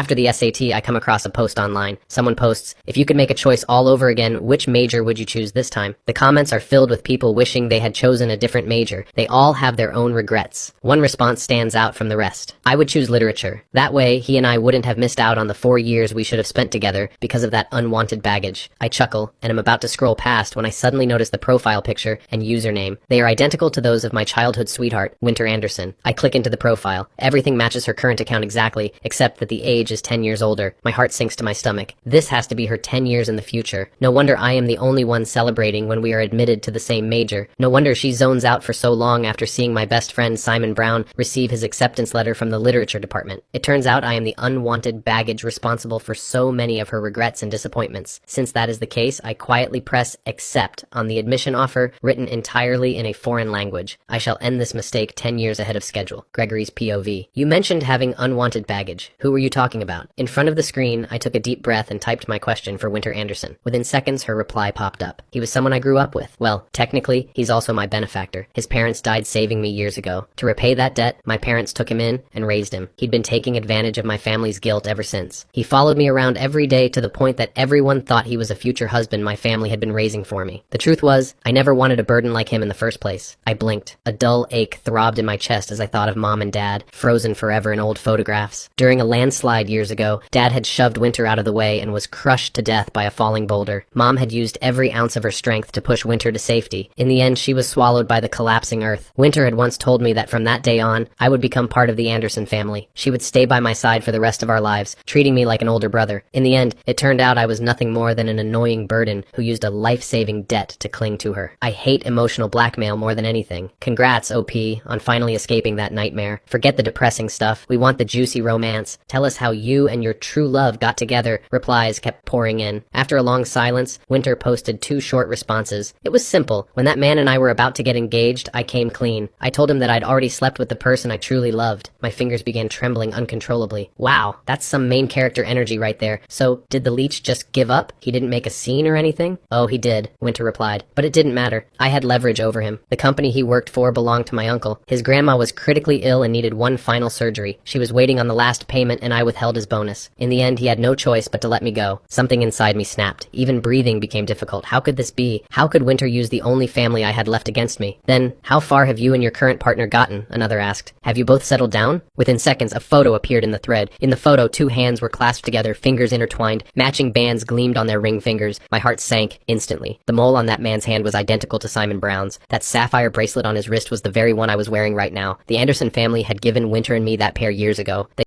After the SAT, I come across a post online. Someone posts, "If you could make a choice all over again, which major would you choose this time?" The comments are filled with people wishing they had chosen a different major. They all have their own regrets. One response stands out from the rest. "I would choose literature. That way, he and I wouldn't have missed out on the 4 years we should have spent together because of that unwanted baggage." I chuckle and am about to scroll past when I suddenly notice the profile picture and username. They are identical to those of my childhood sweetheart, Winter Anderson. I click into the profile. Everything matches her current account exactly, except that the age is 10 years older. My heart sinks to my stomach. This has to be her 10 years in the future. No wonder I am the only one celebrating when we are admitted to the same major. No wonder she zones out for so long after seeing my best friend Simon Brown receive his acceptance letter from the literature department. It turns out I am the unwanted baggage responsible for so many of her regrets and disappointments. Since that is the case, I quietly press accept on the admission offer written entirely in a foreign language. I shall end this mistake 10 years ahead of schedule. Gregory's POV. You mentioned having unwanted baggage. Who were you talking about? In front of the screen, I took a deep breath and typed my question for Winter Anderson. Within seconds, her reply popped up. He was someone I grew up with. Well, technically, he's also my benefactor. His parents died saving me years ago. To repay that debt, my parents took him in and raised him. He'd been taking advantage of my family's guilt ever since. He followed me around every day to the point that everyone thought he was a future husband my family had been raising for me. The truth was, I never wanted a burden like him in the first place. I blinked. A dull ache throbbed in my chest as I thought of Mom and Dad, frozen forever in old photographs. During a landslide years ago, Dad had shoved Winter out of the way and was crushed to death by a falling boulder. Mom had used every ounce of her strength to push Winter to safety. In the end, she was swallowed by the collapsing earth. Winter had once told me that from that day on, I would become part of the Anderson family. She would stay by my side for the rest of our lives, treating me like an older brother. In the end, it turned out I was nothing more than an annoying burden who used a life-saving debt to cling to her. I hate emotional blackmail more than anything. Congrats, OP, on finally escaping that nightmare. Forget the depressing stuff. We want the juicy romance. Tell us how you and your true love got together. Replies kept pouring in. After a long silence, Winter posted 2 short responses. It was simple. When that man and I were about to get engaged, I came clean. I told him that I'd already slept with the person I truly loved. My fingers began trembling uncontrollably. Wow, that's some main character energy right there. So, did the leech just give up? He didn't make a scene or anything? Oh, he did, Winter replied. But it didn't matter. I had leverage over him. The company he worked for belonged to my uncle. His grandma was critically ill and needed one final surgery. She was waiting on the last payment and I withheld his bonus. In the end, he had no choice but to let me go. Something inside me snapped. Even breathing became difficult. How could this be? How could Winter use the only family I had left against me? Then, how far have you and your current partner gotten? Another asked. Have you both settled down? Within seconds, a photo appeared in the thread. In the photo, 2 hands were clasped together, fingers intertwined. Matching bands gleamed on their ring fingers. My heart sank instantly. The mole on that man's hand was identical to Simon Brown's. That sapphire bracelet on his wrist was the very one I was wearing right now. The Anderson family had given Winter and me that pair years ago. They